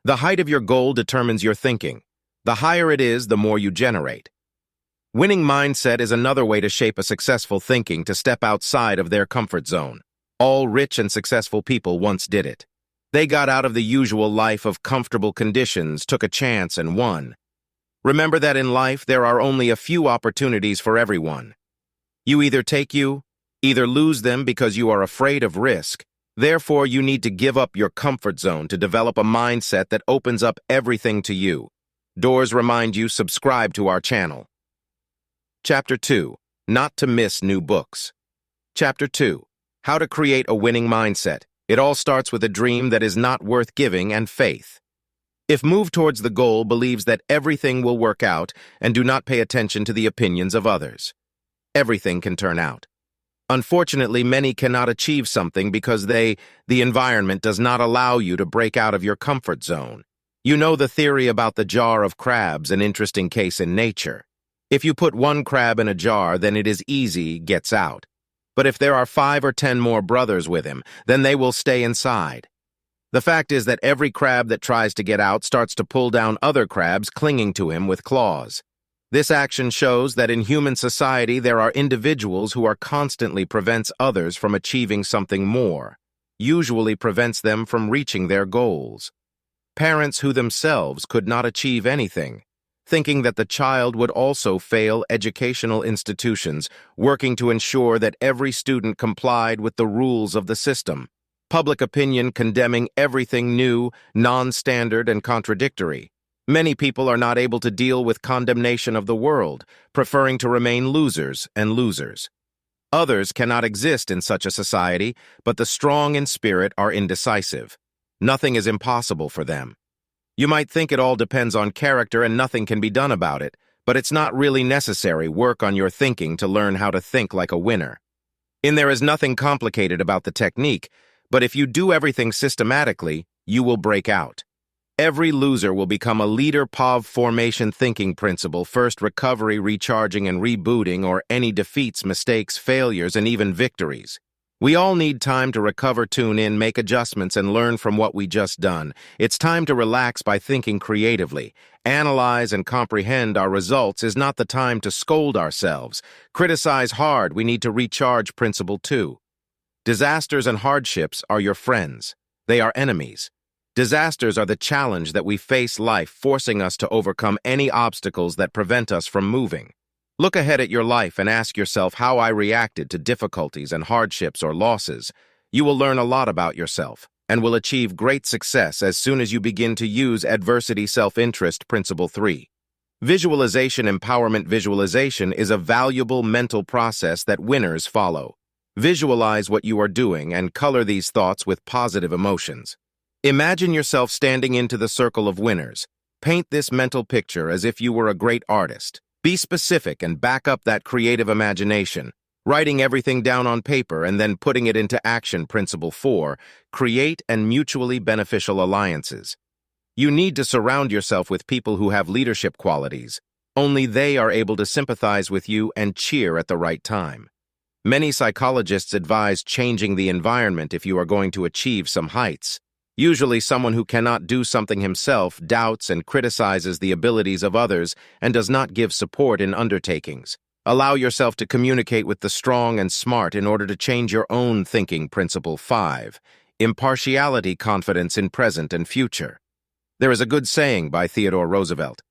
The height of your goal determines your thinking. The higher it is, the more you generate. Winning mindset is another way to shape a successful thinking to step outside of their comfort zone. All rich and successful people once did it. They got out of the usual life of comfortable conditions, took a chance, and won. Remember that in life there are only a few opportunities for everyone. You either lose them because you are afraid of risk. Therefore, you need to give up your comfort zone to develop a mindset that opens up everything to you. Doors remind you, subscribe to our channel. Chapter 2. Not to miss new books. Chapter 2. How to create a winning mindset. It all starts with a dream that is not worth giving and faith. If move towards the goal believes that everything will work out and do not pay attention to the opinions of others, everything can turn out. Unfortunately, many cannot achieve something because the environment does not allow you to break out of your comfort zone. You know the theory about the jar of crabs, an interesting case in nature. If you put one crab in a jar, then it is easy, gets out. But if there are 5 or 10 more brothers with him, then they will stay inside. The fact is that every crab that tries to get out starts to pull down other crabs clinging to him with claws. This action shows that in human society there are individuals who are constantly prevents others from achieving something more, usually prevents them from reaching their goals. Parents who themselves could not achieve anything, thinking that the child would also fail educational institutions, working to ensure that every student complied with the rules of the system. Public opinion condemning everything new, non-standard, and contradictory. Many people are not able to deal with condemnation of the world, preferring to remain losers and losers. Others cannot exist in such a society, but the strong in spirit are indecisive. Nothing is impossible for them. You might think it all depends on character and nothing can be done about it, but it's not really necessary. Work on your thinking to learn how to think like a winner. There is nothing complicated about the technique, but if you do everything systematically, you will break out. Every loser will become a leader. POV formation thinking principle: first recovery, recharging, and rebooting, or any defeats, mistakes, failures, and even victories. We all need time to recover, tune in, make adjustments, and learn from what we just done. It's time to relax by thinking creatively. Analyze and comprehend our results is not the time to scold ourselves. Criticize hard. We need to recharge. Principle 2. Disasters and hardships are your friends. They are enemies. Disasters are the challenge that we face life, forcing us to overcome any obstacles that prevent us from moving. Look ahead at your life and ask yourself how I reacted to difficulties and hardships or losses. You will learn a lot about yourself and will achieve great success as soon as you begin to use adversity. Self-interest. Principle 3. Visualization empowerment. Visualization is a valuable mental process that winners follow. Visualize what you are doing and color these thoughts with positive emotions. Imagine yourself standing into the circle of winners. Paint this mental picture as if you were a great artist. Be specific and back up that creative imagination, writing everything down on paper and then putting it into action. Principle 4. Create and mutually beneficial alliances. You need to surround yourself with people who have leadership qualities. Only they are able to sympathize with you and cheer at the right time. Many psychologists advise changing the environment if you are going to achieve some heights. Usually someone who cannot do something himself doubts and criticizes the abilities of others and does not give support in undertakings. Allow yourself to communicate with the strong and smart in order to change your own thinking. Principle 5. Impartiality, confidence in present and future. There is a good saying by Theodore Roosevelt.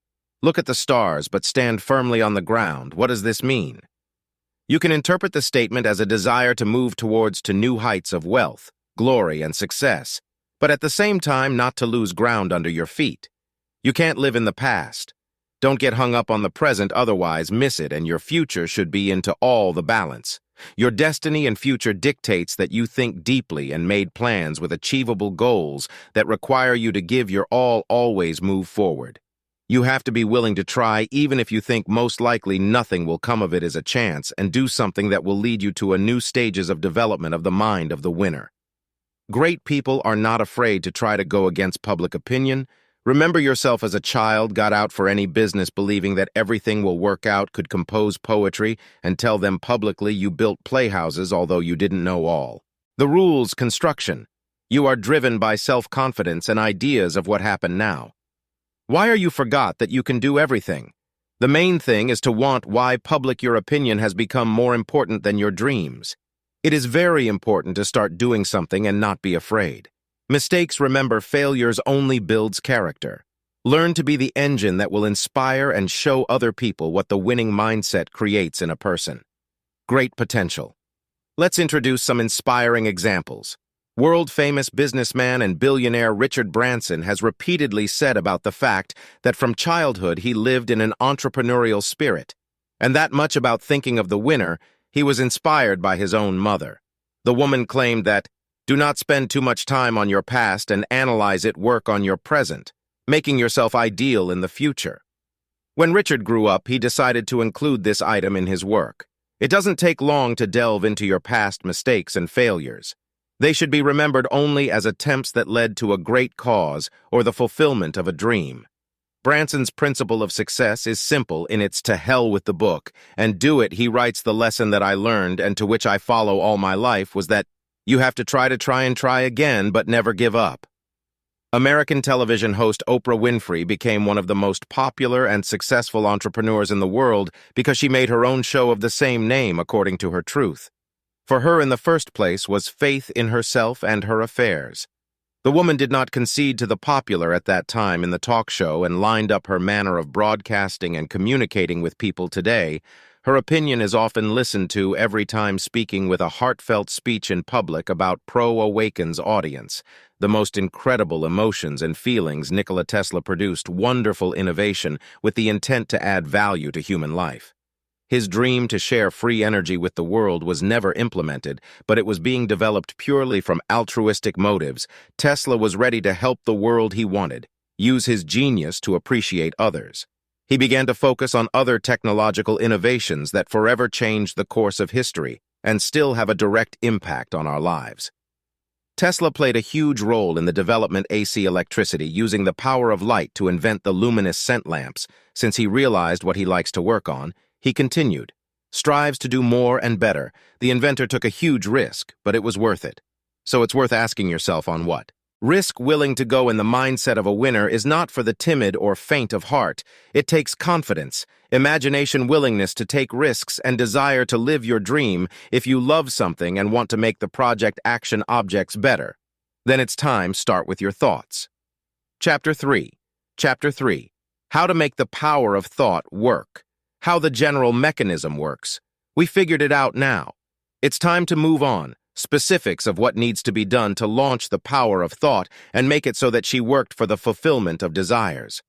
Look at the stars, but stand firmly on the ground. What does this mean? You can interpret the statement as a desire to move towards new heights of wealth, glory, and success, but at the same time not to lose ground under your feet. You can't live in the past. Don't get hung up on the present, otherwise miss it, and your future should be into all the balance. Your destiny and future dictates that you think deeply and made plans with achievable goals that require you to give your all. Always move forward. You have to be willing to try, even if you think most likely nothing will come of it as a chance, and do something that will lead you to a new stages of development of the mind of the winner. Great people are not afraid to try to go against public opinion. Remember yourself as a child, got out for any business believing that everything will work out, could compose poetry, and tell them publicly you built playhouses although you didn't know all. The rules, construction. You are driven by self-confidence and ideas of what happened now. Why are you forgot that you can do everything? The main thing is to want why public your opinion has become more important than your dreams. It is very important to start doing something and not be afraid. Mistakes, remember, failures only builds character. Learn to be the engine that will inspire and show other people what the winning mindset creates in a person. Great potential. Let's introduce some inspiring examples. World-famous businessman and billionaire Richard Branson has repeatedly said about the fact that from childhood he lived in an entrepreneurial spirit, and that much about thinking of the winner, he was inspired by his own mother. The woman claimed that, "Do not spend too much time on your past and analyze it, work on your present, making yourself ideal in the future." When Richard grew up, he decided to include this item in his work. It doesn't take long to delve into your past mistakes and failures. They should be remembered only as attempts that led to a great cause or the fulfillment of a dream. Branson's principle of success is simple in its "to hell with the book, and do it." He writes, "The lesson that I learned and to which I follow all my life was that you have to try again, but never give up." American television host Oprah Winfrey became one of the most popular and successful entrepreneurs in the world because she made her own show of the same name, according to her truth. For her, in the first place, was faith in herself and her affairs. The woman did not concede to the popular at that time in the talk show and lined up her manner of broadcasting and communicating with people today. Her opinion is often listened to every time speaking with a heartfelt speech in public about pro-Awakens audience. The most incredible emotions and feelings. Nikola Tesla produced wonderful innovation with the intent to add value to human life. His dream to share free energy with the world was never implemented, but it was being developed purely from altruistic motives. Tesla was ready to help the world he wanted, use his genius to appreciate others. He began to focus on other technological innovations that forever changed the course of history and still have a direct impact on our lives. Tesla played a huge role in the development of AC electricity, using the power of light to invent the luminous scent lamps. Since he realized what he likes to work on, he continued, strives to do more and better. The inventor took a huge risk, but it was worth it. So it's worth asking yourself on what. Risk willing to go in the mindset of a winner is not for the timid or faint of heart. It takes confidence, imagination, willingness to take risks, and desire to live your dream. If you love something and want to make the project action objects better, then it's time to start with your thoughts. Chapter 3. How to make the power of thought work. How the general mechanism works. We figured it out now. It's time to move on. Specifics of what needs to be done to launch the power of thought and make it so that she worked for the fulfillment of desires.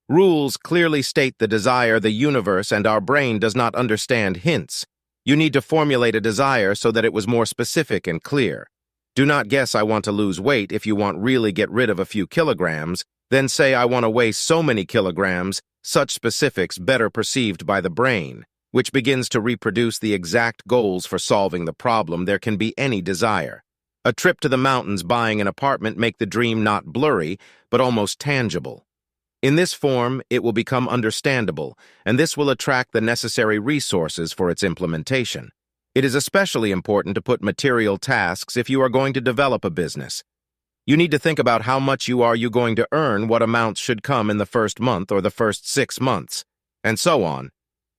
Rules clearly state the desire. The universe and our brain does not understand hints. You need to formulate a desire so that it was more specific and clear. Do not guess "I want to lose weight." If you want really get rid of a few kilograms, then say "I want to weigh so many kilograms." Such specifics better perceived by the brain, which begins to reproduce the exact goals for solving the problem. There can be any desire. A trip to the mountains, buying an apartment make the dream not blurry, but almost tangible. In this form, it will become understandable, and this will attract the necessary resources for its implementation. It is especially important to put material tasks if you are going to develop a business. You need to think about how much you are going to earn, what amounts should come in the first month or the first 6 months, and so on.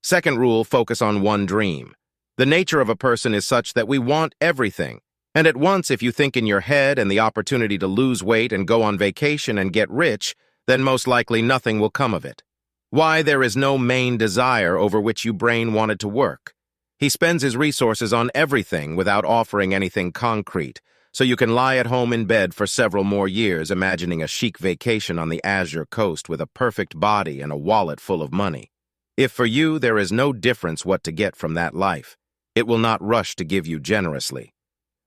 Second rule, focus on one dream. The nature of a person is such that we want everything, and at once. If you think in your head and the opportunity to lose weight and go on vacation and get rich, then most likely nothing will come of it. Why? There is no main desire over which your brain wanted to work. He spends his resources on everything without offering anything concrete. So you can lie at home in bed for several more years imagining a chic vacation on the Azure coast with a perfect body and a wallet full of money. If for you there is no difference what to get from that life, it will not rush to give you generously.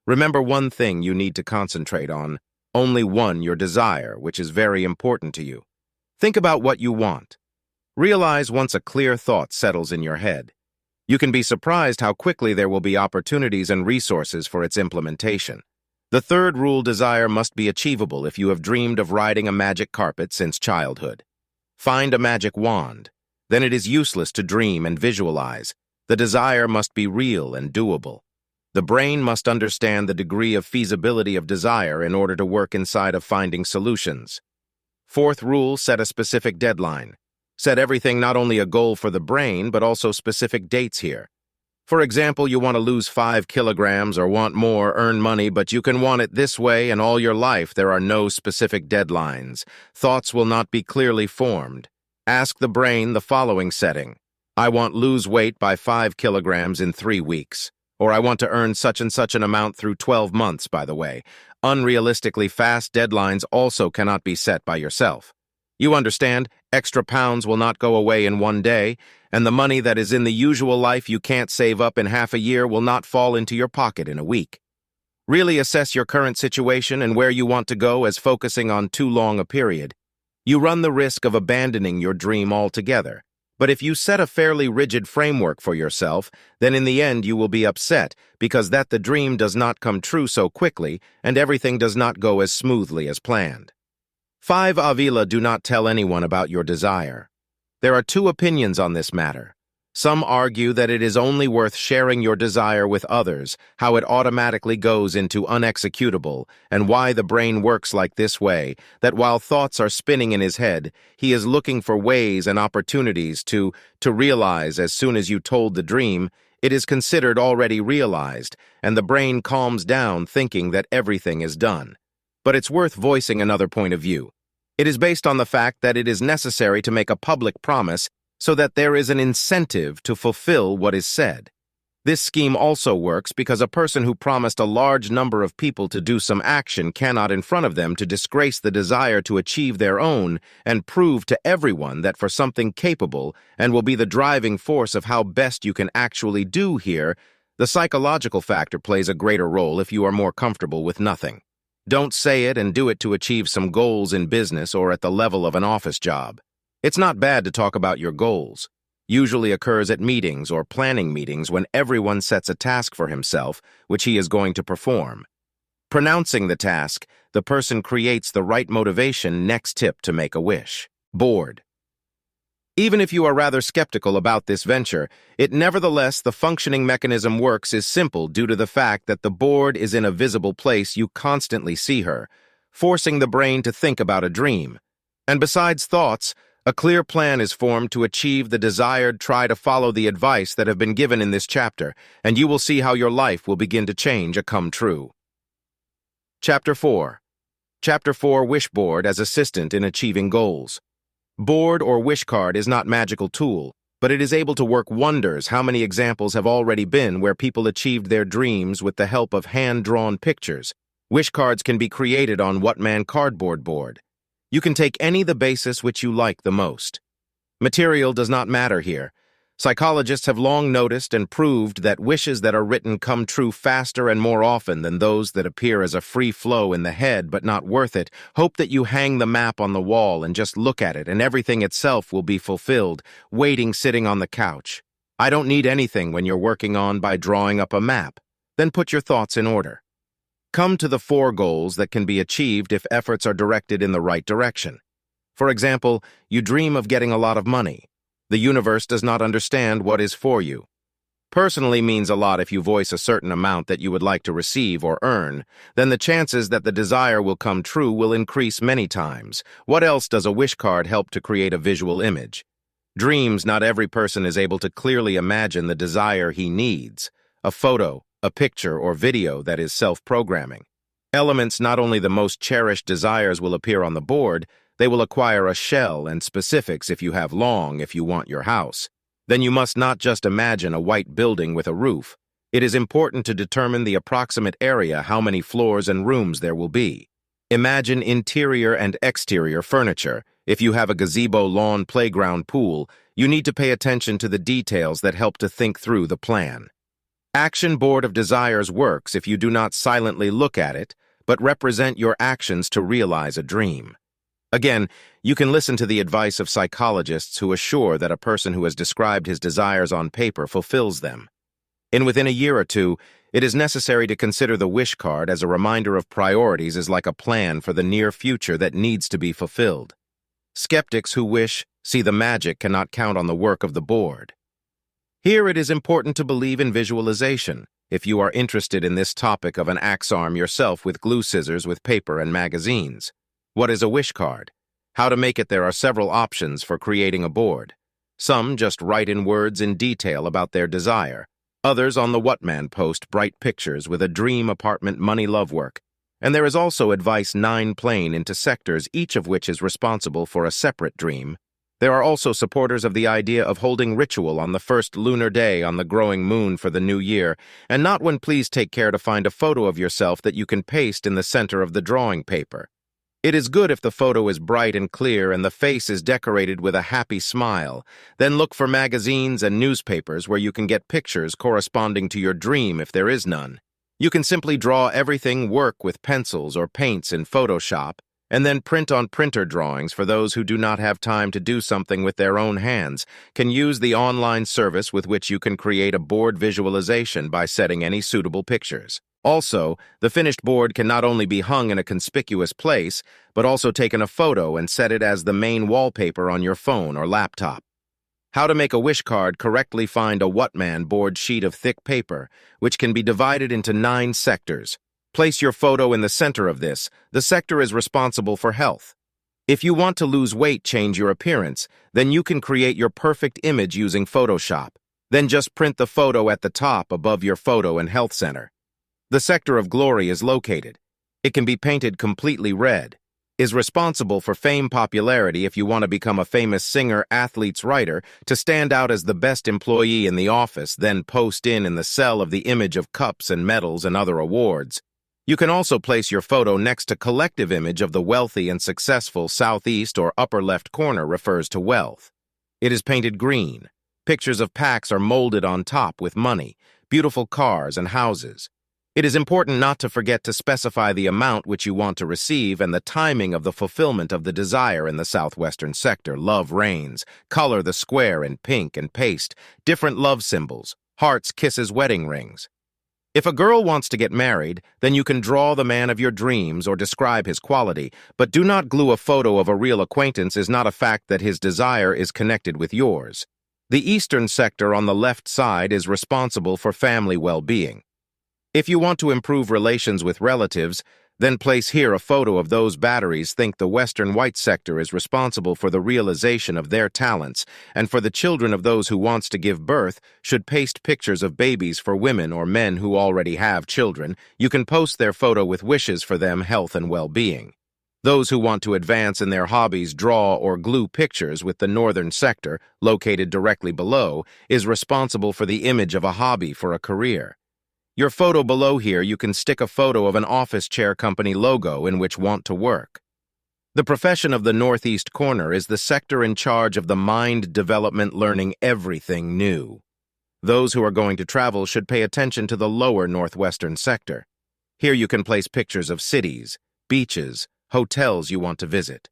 Remember one thing you need to concentrate on, only one: your desire, which is very important to you. Think about what you want. Realize once a clear thought settles in your head, you can be surprised how quickly there will be opportunities and resources for its implementation. The third rule: desire must be achievable. If you have dreamed of riding a magic carpet since childhood, find a magic wand. Then it is useless to dream and visualize. The desire must be real and doable. The brain must understand the degree of feasibility of desire in order to work inside of finding solutions. Fourth rule, set a specific deadline. Set everything not only a goal for the brain, but also specific dates here. For example, you want to lose 5 kilograms or want more, earn money, but you can want it this way and all your life. There are no specific deadlines. Thoughts will not be clearly formed. Ask the brain the following setting. I want lose weight by 5 kilograms in 3 weeks. Or I want to earn such and such an amount through 12 months, by the way. Unrealistically fast deadlines also cannot be set by yourself. You understand, extra pounds will not go away in one day, and the money that is in the usual life you can't save up in half a year will not fall into your pocket in a week. Really assess your current situation and where you want to go as focusing on too long a period. You run the risk of abandoning your dream altogether. But if you set a fairly rigid framework for yourself, then in the end you will be upset because that the dream does not come true so quickly and everything does not go as smoothly as planned. 5. Avila, do not tell anyone about your desire. There are 2 opinions on this matter. Some argue that it is only worth sharing your desire with others, how it automatically goes into unexecutable, and why the brain works like this way, that while thoughts are spinning in his head, he is looking for ways and opportunities to realize as soon as you told the dream, it is considered already realized, and the brain calms down thinking that everything is done. But it's worth voicing another point of view. It is based on the fact that it is necessary to make a public promise so that there is an incentive to fulfill what is said. This scheme also works because a person who promised a large number of people to do some action cannot in front of them to disgrace the desire to achieve their own and prove to everyone that for something capable and will be the driving force of how best you can actually do here, the psychological factor plays a greater role if you are more comfortable with nothing. Don't say it and do it to achieve some goals in business or at the level of an office job. It's not bad to talk about your goals. Usually occurs at meetings or planning meetings when everyone sets a task for himself, which he is going to perform. Pronouncing the task, the person creates the right motivation. Next tip to make a wish. Bored. Even if you are rather skeptical about this venture, nevertheless the functioning mechanism works is simple due to the fact that the board is in a visible place you constantly see her, forcing the brain to think about a dream. And besides thoughts, a clear plan is formed to achieve the desired. Try to follow the advice that have been given in this chapter, and you will see how your life will begin to change and come true. Chapter 4. Chapter 4, Wish Board as Assistant in Achieving Goals. Board or wish card is not magical tool, but it is able to work wonders. How many examples have already been where people achieved their dreams with the help of hand-drawn pictures? Wish cards can be created on Whatman cardboard board. You can take any the basis which you like the most. Material does not matter here. Psychologists have long noticed and proved that wishes that are written come true faster and more often than those that appear as a free flow in the head but not worth it. Hope that you hang the map on the wall and just look at it and everything itself will be fulfilled, waiting sitting on the couch. I don't need anything when you're working on by drawing up a map. Then put your thoughts in order. Come to the 4 goals that can be achieved if efforts are directed in the right direction. For example, you dream of getting a lot of money. The universe does not understand what is for you. Personally means a lot if you voice a certain amount that you would like to receive or earn, then the chances that the desire will come true will increase many times. What else does a wish card help to create a visual image? Dreams, not every person is able to clearly imagine the desire he needs. A photo, a picture, or video that is self-programming. Elements, not only the most cherished desires will appear on the board, they will acquire a shell and specifics if you want your house. Then you must not just imagine a white building with a roof. It is important to determine the approximate area, how many floors and rooms there will be. Imagine interior and exterior furniture. If you have a gazebo, lawn, playground, pool, you need to pay attention to the details that help to think through the plan. Action board of desires works if you do not silently look at it, but represent your actions to realize a dream. Again, you can listen to the advice of psychologists who assure that a person who has described his desires on paper fulfills them. Within a year or two, it is necessary to consider the wish card as a reminder of priorities as like a plan for the near future that needs to be fulfilled. Skeptics who see the magic cannot count on the work of the board. Here it is important to believe in visualization. if you are interested in this topic of an axe arm yourself with glue scissors with paper and magazines. What is a wish card? How to make it? There are several options for creating a board. Some just write in words in detail about their desire. Others on the Whatman post bright pictures with a dream apartment money love work. And there is also advice 9 plain into sectors, each of which is responsible for a separate dream. There are also supporters of the idea of holding ritual on the first lunar day on the growing moon for the new year, and not when. Please take care to find a photo of yourself that you can paste in the center of the drawing paper. It is good if the photo is bright and clear and the face is decorated with a happy smile. Then look for magazines and newspapers where you can get pictures corresponding to your dream if there is none. You can simply draw everything, work with pencils or paints in Photoshop, and then print on printer drawings. For those who do not have time to do something with their own hands, can use the online service with which you can create a board visualization by setting any suitable pictures. Also, the finished board can not only be hung in a conspicuous place, but also taken a photo and set it as the main wallpaper on your phone or laptop. How to make a wish card correctly? Find a Whatman board sheet of thick paper, which can be divided into 9 sectors. Place your photo in the center of this. The sector is responsible for health. If you want to lose weight, change your appearance, then you can create your perfect image using Photoshop. Then just print the photo at the top above your photo and health center. The sector of glory is located. It can be painted completely red. Is responsible for fame, popularity. If you want to become a famous singer, athlete's writer, to stand out as the best employee in the office, then post in the cell of the image of cups and medals and other awards. You can also place your photo next to collective image of the wealthy and successful. Southeast or upper left corner refers to wealth. It is painted green. Pictures of packs are molded on top with money, beautiful cars and houses. It is important not to forget to specify the amount which you want to receive and the timing of the fulfillment of the desire. In the southwestern sector, love reigns. Color the square in pink and paste different love symbols, hearts, kisses, wedding rings. If a girl wants to get married, then you can draw the man of your dreams or describe his quality, but do not glue a photo of a real acquaintance. Is not a fact that his desire is connected with yours. The eastern sector on the left side is responsible for family well-being. If you want to improve relations with relatives, then place here a photo of those batteries. Think the western white sector is responsible for the realization of their talents, and for the children of those who wants to give birth, should paste pictures of babies. For women or men who already have children, you can post their photo with wishes for them health and well-being. Those who want to advance in their hobbies, draw or glue pictures. With the northern sector, located directly below, is responsible for the image of a hobby for a career. Your photo below here, you can stick a photo of an office chair company logo in which want to work. The profession of the northeast corner is the sector in charge of the mind development, learning everything new. Those who are going to travel should pay attention to the lower northwestern sector. Here you can place pictures of cities, beaches, hotels you want to visit.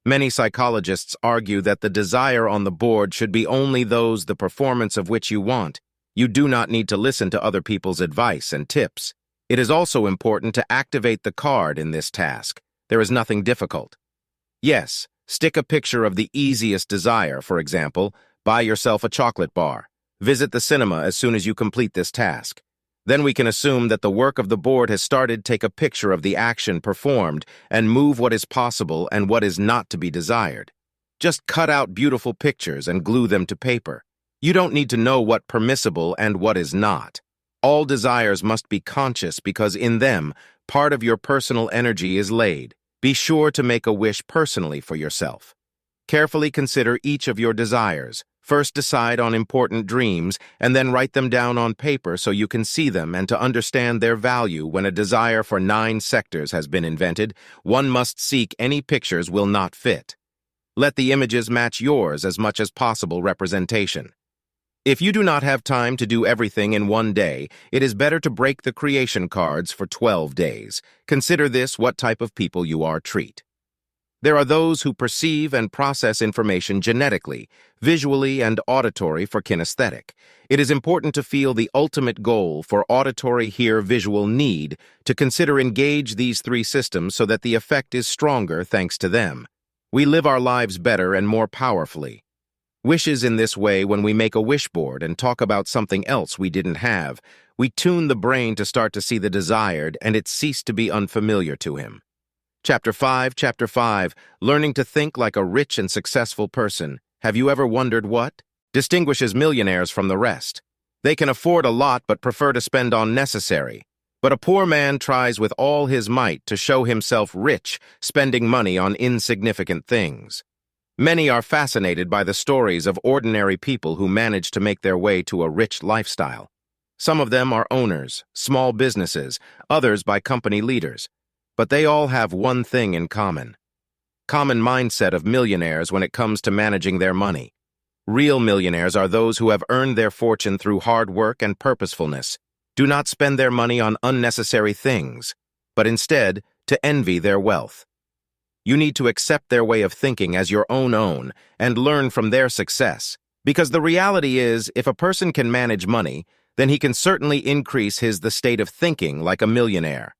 Many psychologists argue that the desire on the board should be only those the performance of which you want. You do not need to listen to other people's advice and tips. It is also important to activate the card in this task. There is nothing difficult. Yes, stick a picture of the easiest desire. For example, buy yourself a chocolate bar. Visit the cinema as soon as you complete this task. Then we can assume that the work of the board has started. Take a picture of the action performed and move what is possible and what is not to be desired. Just cut out beautiful pictures and glue them to paper. You don't need to know what permissible and what is not. All desires must be conscious because in them, part of your personal energy is laid. Be sure to make a wish personally for yourself. Carefully consider each of your desires. First decide on important dreams and then write them down on paper so you can see them and to understand their value. When a desire for 9 sectors has been invented, one must seek any pictures will not fit. Let the images match yours as much as possible. Representation. If you do not have time to do everything in one day, it is better to break the creation cards for 12 days. Consider this what type of people you are. Treat. There are those who perceive and process information genetically, visually, and auditory for kinesthetic. It is important to feel the ultimate goal for auditory, hear, visual need to consider engage these 3 systems so that the effect is stronger thanks to them. We live our lives better and more powerfully. Wishes in this way, when we make a wish board and talk about something else we didn't have, we tune the brain to start to see the desired, and it ceased to be unfamiliar to him. Chapter 5, Learning to Think Like a Rich and Successful Person. Have you ever wondered what distinguishes millionaires from the rest? They can afford a lot but prefer to spend on necessary. But a poor man tries with all his might to show himself rich, spending money on insignificant things. Many are fascinated by the stories of ordinary people who manage to make their way to a rich lifestyle. Some of them are owners, small businesses, others by company leaders. But they all have one thing in common. Common mindset of millionaires when it comes to managing their money. Real millionaires are those who have earned their fortune through hard work and purposefulness. Do not spend their money on unnecessary things, but instead to envy their wealth. You need to accept their way of thinking as your own and learn from their success. Because the reality is, if a person can manage money, then he can certainly increase the state of thinking like a millionaire.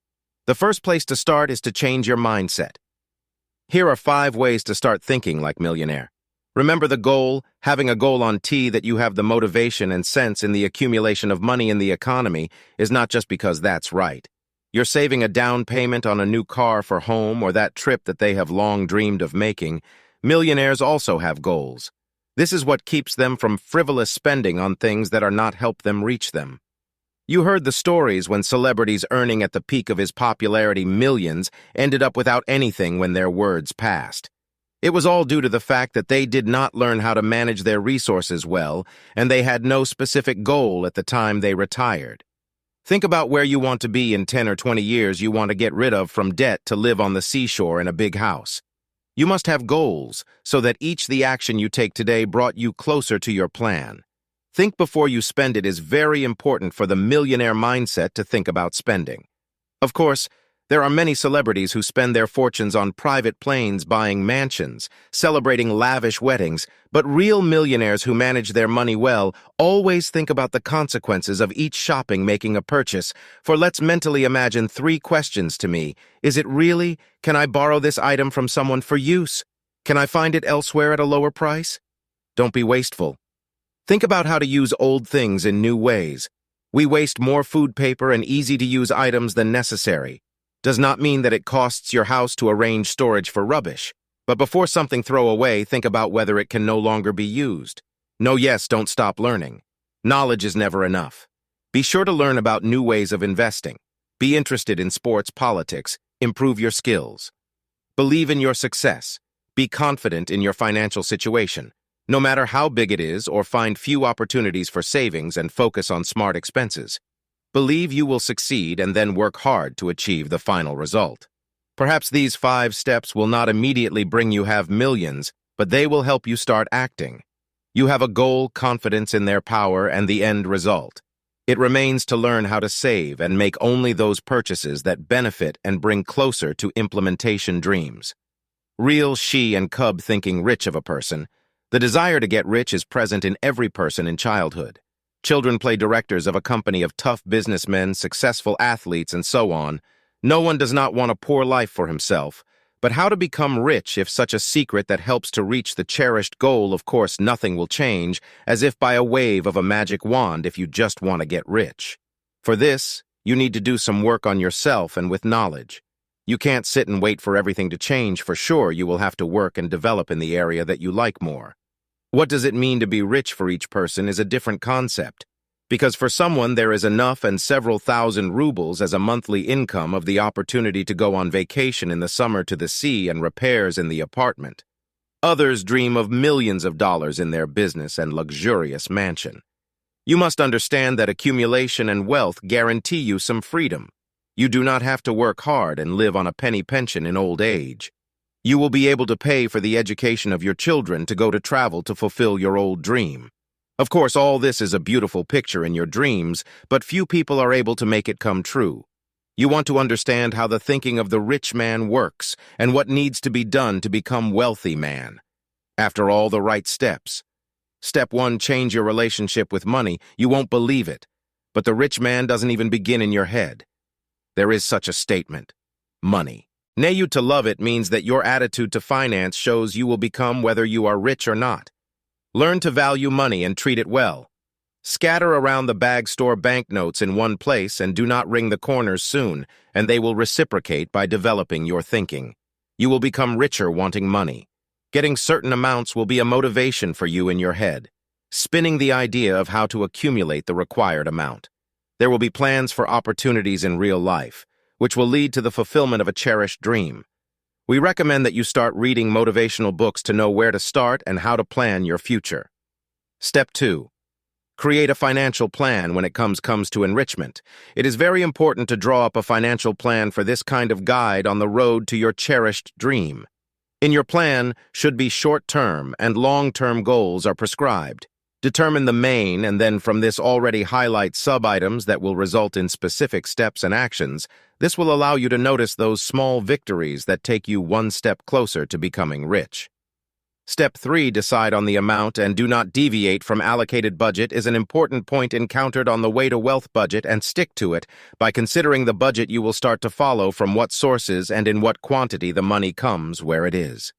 The first place to start is to change your mindset. Here are 5 ways to start thinking like millionaire. Remember the goal, having a goal on that you have the motivation and sense in the accumulation of money in the economy is not just because that's right. You're saving a down payment on a new car for home or that trip that they have long dreamed of making. Millionaires also have goals. This is what keeps them from frivolous spending on things that are not help them reach them. You heard the stories when celebrities earning at the peak of his popularity millions ended up without anything when their words passed. It was all due to the fact that they did not learn how to manage their resources well, and they had no specific goal at the time they retired. Think about where you want to be in 10 or 20 years you want to get rid of from debt to live on the seashore in a big house. You must have goals so that the action you take today brought you closer to your plan. Think before you spend it is very important for the millionaire mindset to think about spending. Of course, there are many celebrities who spend their fortunes on private planes, buying mansions, celebrating lavish weddings, but real millionaires who manage their money well always think about the consequences of each shopping making a purchase. For let's mentally imagine 3 questions to me. Is it really? Can I borrow this item from someone for use? Can I find it elsewhere at a lower price? Don't be wasteful. Think about how to use old things in new ways. We waste more food paper and easy-to-use items than necessary. Does not mean that it costs your house to arrange storage for rubbish. But before something throw away, think about whether it can no longer be used. Don't stop learning. Knowledge is never enough. Be sure to learn about new ways of investing. Be interested in sports, politics, improve your skills. Believe in your success. Be confident in your financial situation, no matter how big it is, or find few opportunities for savings and focus on smart expenses. Believe you will succeed and then work hard to achieve the final result. Perhaps these 5 steps will not immediately bring you have millions, but they will help you start acting. You have a goal, confidence in their power, and the end result. It remains to learn how to save and make only those purchases that benefit and bring closer to implementation dreams. Real she and cub thinking rich of a person. The desire to get rich is present in every person in childhood. Children play directors of a company of tough businessmen, successful athletes, and so on. No one does not want a poor life for himself. But how to become rich if such a secret that helps to reach the cherished goal? Of course, nothing will change, as if by a wave of a magic wand if you just want to get rich. For this, you need to do some work on yourself and with knowledge. You can't sit and wait for everything to change. For sure, you will have to work and develop in the area that you like more. What does it mean to be rich for each person is a different concept, because for someone there is enough and several thousand rubles as a monthly income of the opportunity to go on vacation in the summer to the sea and repairs in the apartment. Others dream of millions of dollars in their business and luxurious mansion. You must understand that accumulation and wealth guarantee you some freedom. You do not have to work hard and live on a penny pension in old age. You will be able to pay for the education of your children, to go to travel to fulfill your old dream. Of course, all this is a beautiful picture in your dreams, but few people are able to make it come true. You want to understand how the thinking of the rich man works and what needs to be done to become wealthy man. After all, the right steps. Step 1, change your relationship with money. You won't believe it, but the rich man doesn't even begin in your head. There is such a statement. Money. Nay, you to love it means that your attitude to finance shows you will become whether you are rich or not. Learn to value money and treat it well. Scatter around the bag store banknotes in one place and do not wring the corners soon, and they will reciprocate by developing your thinking. You will become richer wanting money. Getting certain amounts will be a motivation for you in your head, spinning the idea of how to accumulate the required amount. There will be plans for opportunities in real life, which will lead to the fulfillment of a cherished dream. We recommend that you start reading motivational books to know where to start and how to plan your future. Step 2. Create a financial plan when it comes to enrichment. It is very important to draw up a financial plan for this kind of guide on the road to your cherished dream. In your plan should be short-term and long-term goals are prescribed. Determine the main and then from this already highlight sub-items that will result in specific steps and actions. This will allow you to notice those small victories that take you one step closer to becoming rich. Step 3. Decide on the amount and do not deviate from allocated budget is an important point encountered on the way to wealth budget, and stick to it. By considering the budget, you will start to follow from what sources and in what quantity the money comes where it is.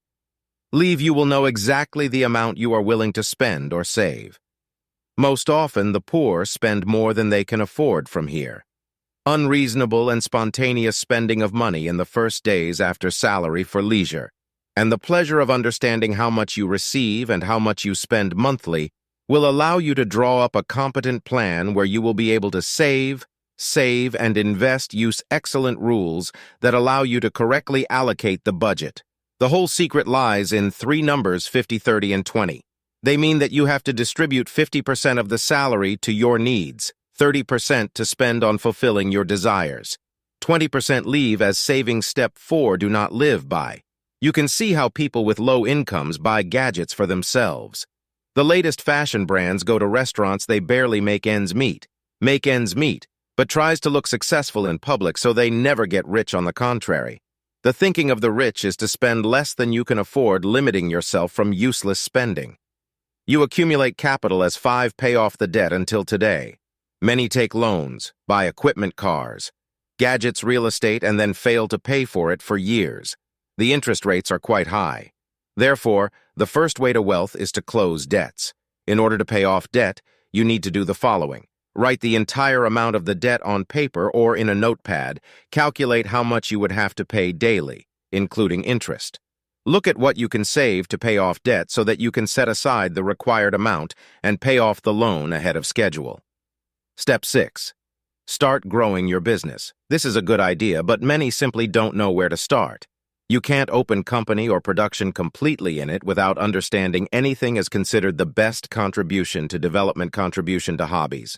You will know exactly the amount you are willing to spend or save. Most often, the poor spend more than they can afford from here. Unreasonable and spontaneous spending of money in the first days after salary for leisure, and the pleasure of understanding how much you receive and how much you spend monthly will allow you to draw up a competent plan where you will be able to save, and invest. Use excellent rules that allow you to correctly allocate the budget. The whole secret lies in 3 numbers, 50, 30, and 20. They mean that you have to distribute 50% of the salary to your needs, 30% to spend on fulfilling your desires, 20% leave as savings. Step 4. Do not live by. You can see how people with low incomes buy gadgets for themselves. The latest fashion brands go to restaurants they barely make ends meet, but tries to look successful in public so they never get rich. On the contrary, the thinking of the rich is to spend less than you can afford, limiting yourself from useless spending. You accumulate capital as 5 pay off the debt until today. Many take loans, buy equipment, cars, gadgets, real estate, and then fail to pay for it for years. The interest rates are quite high. Therefore, the first way to wealth is to close debts. In order to pay off debt, you need to do the following. Write the entire amount of the debt on paper or in a notepad. Calculate how much you would have to pay daily, including interest. Look at what you can save to pay off debt so that you can set aside the required amount and pay off the loan ahead of schedule. Step 6. Start growing your business. This is a good idea, but many simply don't know where to start. You can't open company or production completely in it without understanding anything is considered the best contribution to development, contribution to hobbies.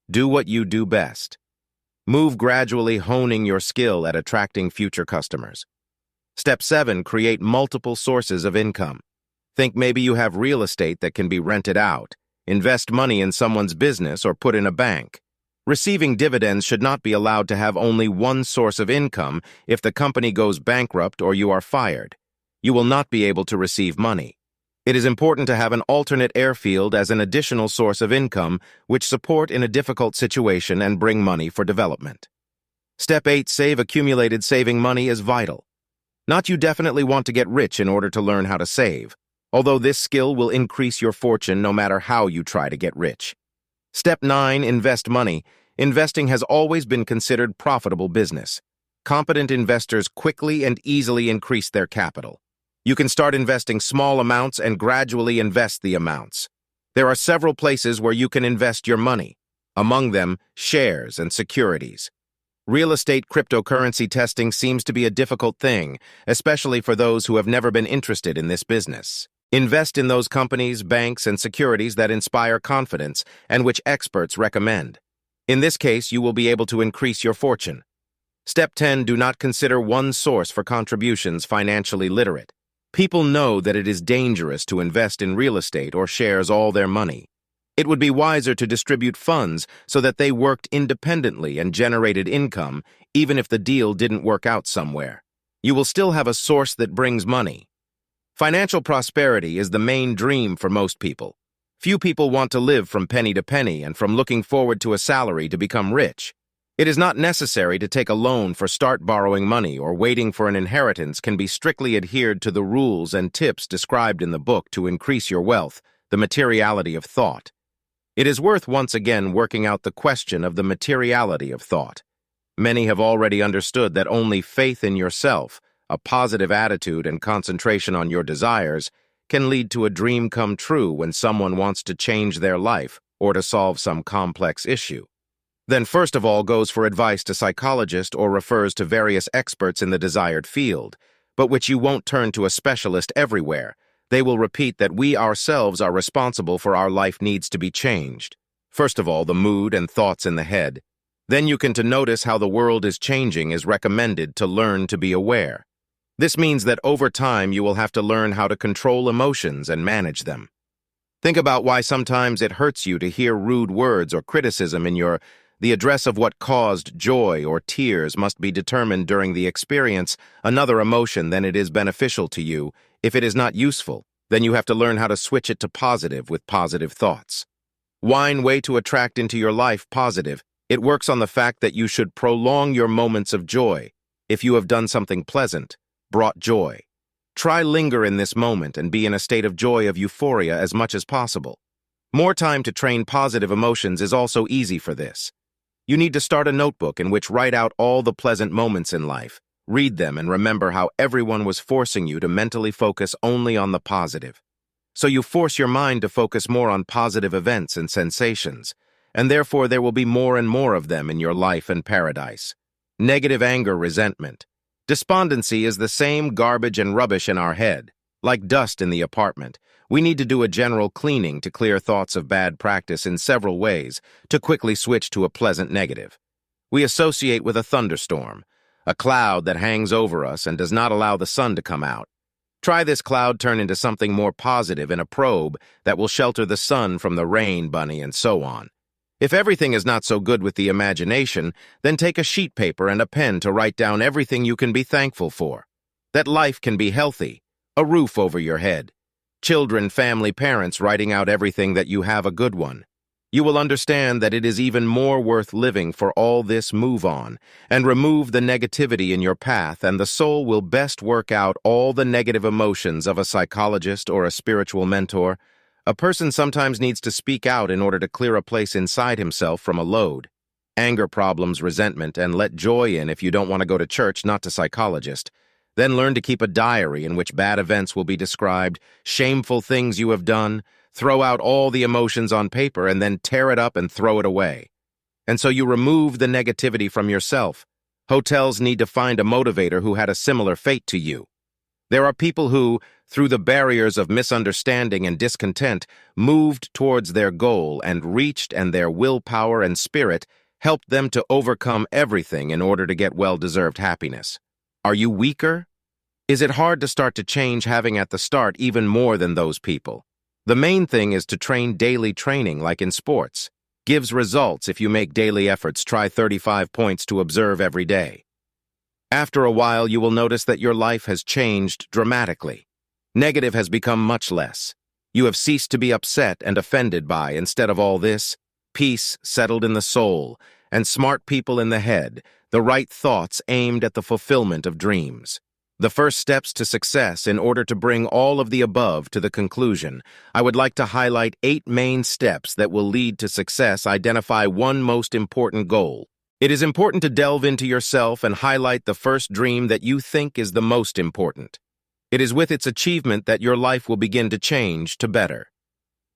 Do what you do best. Move gradually, honing your skill at attracting future customers. Step 7. Create multiple sources of income. Think maybe you have real estate that can be rented out. Invest money in someone's business or put in a bank. Receiving dividends should not be allowed to have only one source of income. If the company goes bankrupt or you are fired, you will not be able to receive money. It is important to have an alternate airfield as an additional source of income, which support in a difficult situation and bring money for development. Step 8. Save. Accumulated saving money is vital. Not you definitely want to get rich in order to learn how to save, although this skill will increase your fortune no matter how you try to get rich. Step 9. Invest money. Investing has always been considered profitable business. Competent investors quickly and easily increase their capital. You can start investing small amounts and gradually invest the amounts. There are several places where you can invest your money, among them shares and securities. Real estate cryptocurrency testing seems to be a difficult thing, especially for those who have never been interested in this business. Invest in those companies, banks, and securities that inspire confidence and which experts recommend. In this case, you will be able to increase your fortune. Step 10. Do not consider one source for contributions. Financially literate people know that it is dangerous to invest in real estate or shares all their money. It would be wiser to distribute funds so that they worked independently and generated income, even if the deal didn't work out somewhere. You will still have a source that brings money. Financial prosperity is the main dream for most people. Few people want to live from penny to penny and from looking forward to a salary to become rich. It is not necessary to take a loan for start borrowing money or waiting for an inheritance can be strictly adhered to the rules and tips described in the book to increase your wealth. the materiality of thought. It is worth once again working out the question of the materiality of thought. Many have already understood that only faith in yourself, a positive attitude and concentration on your desires, can lead to a dream come true when someone wants to change their life or to solve some complex issue. Then first of all goes for advice to psychologist or refers to various experts in the desired field, but which you won't turn to a specialist everywhere. They will repeat that we ourselves are responsible for our life needs to be changed. First of all, the mood and thoughts in the head. Then you can to notice how the world is changing is recommended to learn to be aware. This means that over time you will have to learn how to control emotions and manage them. Think about why sometimes it hurts you to hear rude words or criticism in the address of what caused joy or tears must be determined during the experience another emotion than it is beneficial to you. If it is not useful, then you have to learn how to switch it to positive with positive thoughts. Wine way to attract into your life positive. It works on the fact that you should prolong your moments of joy. If you have done something pleasant, brought joy, try linger in this moment and be in a state of joy of euphoria as much as possible. More time to train positive emotions is also easy for this. You need to start a notebook in which write out all the pleasant moments in life. Read them and remember how everyone was forcing you to mentally focus only on the positive. So you force your mind to focus more on positive events and sensations, and therefore there will be more and more of them in your life and paradise. Negative anger, resentment. Despondency is the same garbage and rubbish in our head. Like dust in the apartment, we need to do a general cleaning to clear thoughts of bad practice in several ways to quickly switch to a pleasant negative. We associate with a thunderstorm, a cloud that hangs over us and does not allow the sun to come out. Try this cloud turn into something more positive in a probe that will shelter the sun from the rain, bunny, and so on. If everything is not so good with the imagination, then take a sheet paper and a pen to write down everything you can be thankful for. That life can be healthy, a roof over your head, children, family, parents, writing out everything that you have a good one. You will understand that it is even more worth living for all this. Move on and remove the negativity in your path, and the soul will best work out all the negative emotions of a psychologist or a spiritual mentor. A person sometimes needs to speak out in order to clear a place inside himself from a load. Anger problems, resentment, and let joy in if you don't want to go to church, not to psychologist. Then learn to keep a diary in which bad events will be described, shameful things you have done. Throw out all the emotions on paper and then tear it up and throw it away. And so you remove the negativity from yourself. Hotels need to find a motivator who had a similar fate to you. There are people who, through the barriers of misunderstanding and discontent, moved towards their goal and reached, and their willpower and spirit helped them to overcome everything in order to get well-deserved happiness. Are you weaker? Is it hard to start to change having at the start even more than those people? The main thing is to train daily training like in sports. Gives results if you make daily efforts. Try 35 points to observe every day. After a while, you will notice that your life has changed dramatically. Negative has become much less. You have ceased to be upset and offended by, instead of all this, peace settled in the soul, and smart people in the head, the right thoughts aimed at the fulfillment of dreams. The first steps to success. In order to bring all of the above to the conclusion, I would like to highlight 8 main steps that will lead to success. Identify one most important goal. It is important to delve into yourself and highlight the first dream that you think is the most important. It is with its achievement that your life will begin to change to better.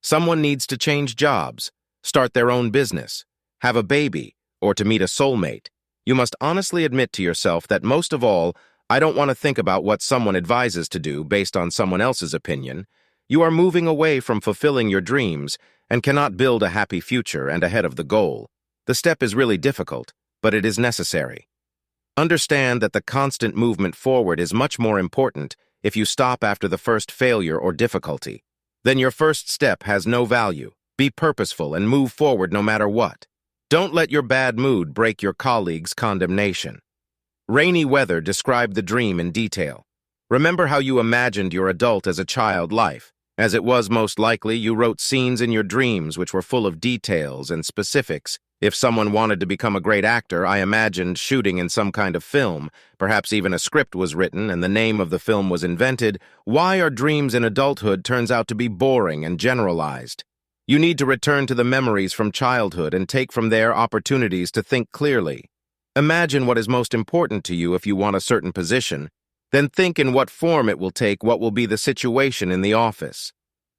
Someone needs to change jobs, start their own business, have a baby, or to meet a soulmate. You must honestly admit to yourself that most of all, I don't want to think about what someone advises to do based on someone else's opinion. You are moving away from fulfilling your dreams and cannot build a happy future and ahead of the goal. The step is really difficult, but it is necessary. Understand that the constant movement forward is much more important. If you stop after the first failure or difficulty, then your first step has no value. Be purposeful and move forward no matter what. Don't let your bad mood break your colleagues' condemnation. Rainy weather. Describe the dream in detail. Remember how you imagined your adult as a child life. As it was most likely, you wrote scenes in your dreams which were full of details and specifics. If someone wanted to become a great actor, I imagined shooting in some kind of film, perhaps even a script was written and the name of the film was invented. Why our dreams in adulthood turns out to be boring and generalized. You need to return to the memories from childhood and take from there opportunities to think clearly. Imagine what is most important to you if you want a certain position, then think in what form it will take, what will be the situation in the office.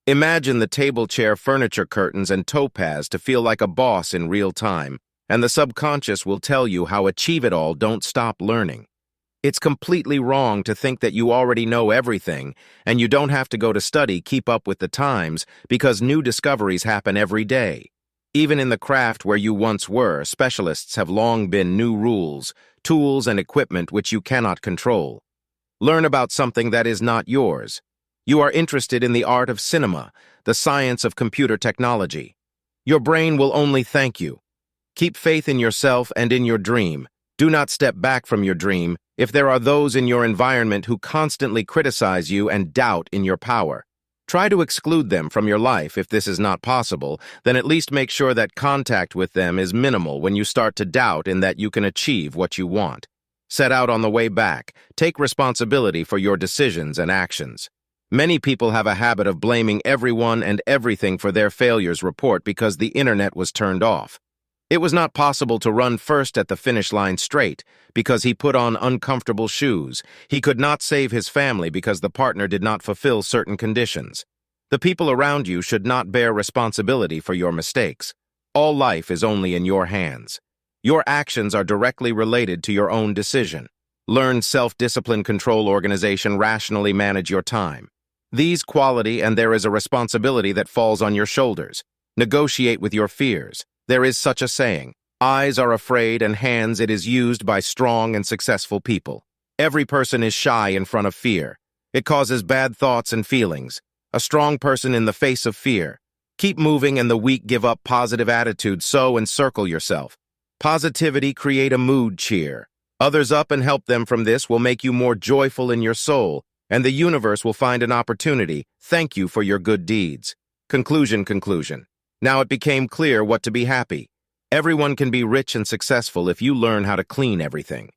Imagine the table, chair, furniture, curtains, and topaz to feel like a boss in real time, and the subconscious will tell you how achieve it all. Don't stop learning. It's completely wrong to think that you already know everything, and you don't have to go to study, keep up with the times, because new discoveries happen every day. Even in the craft where you once were, specialists have long been new rules, tools, and equipment which you cannot control. Learn about something that is not yours. You are interested in the art of cinema, the science of computer technology. Your brain will only thank you. Keep faith in yourself and in your dream. Do not step back from your dream if there are those in your environment who constantly criticize you and doubt in your power. Try to exclude them from your life. If this is not possible, then at least make sure that contact with them is minimal when you start to doubt in that you can achieve what you want. Set out on the way back. Take responsibility for your decisions and actions. Many people have a habit of blaming everyone and everything for their failures. Report because the internet was turned off. It was not possible to run first at the finish line straight because he put on uncomfortable shoes. He could not save his family because the partner did not fulfill certain conditions. The people around you should not bear responsibility for your mistakes. All life is only in your hands. Your actions are directly related to your own decision. Learn self-discipline, control, organization, rationally manage your time. These quality and there is a responsibility that falls on your shoulders. Negotiate with your fears. There is such a saying, eyes are afraid and hands it is used by strong and successful people. Every person is shy in front of fear. It causes bad thoughts and feelings. A strong person in the face of fear. Keep moving and the weak give up. Positive attitude, so encircle yourself. Positivity, create a mood cheer. Others up and help them from this will make you more joyful in your soul, and the universe will find an opportunity. Thank you for your good deeds. Conclusion. Now it became clear what to be happy. Everyone can be rich and successful if you learn how to clean everything.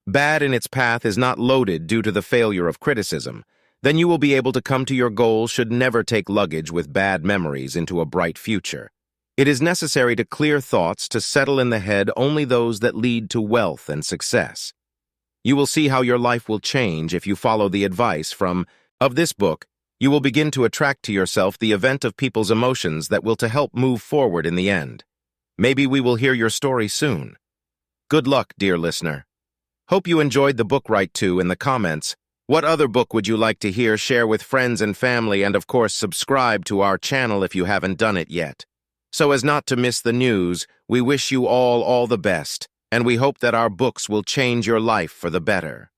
Bad in its path is not loaded due to the failure of criticism. Then you will be able to come to your goal. Should never take luggage with bad memories into a bright future. It is necessary to clear thoughts to settle in the head only those that lead to wealth and success. You will see how your life will change if you follow the advice of this book. You will begin to attract to yourself the event of people's emotions that will to help move forward in the end. Maybe we will hear your story soon. Good luck, dear listener. Hope you enjoyed the book. Write to in the comments. What other book would you like to hear? Share with friends and family, and of course subscribe to our channel if you haven't done it yet. So as not to miss the news, we wish you all the best, and we hope that our books will change your life for the better.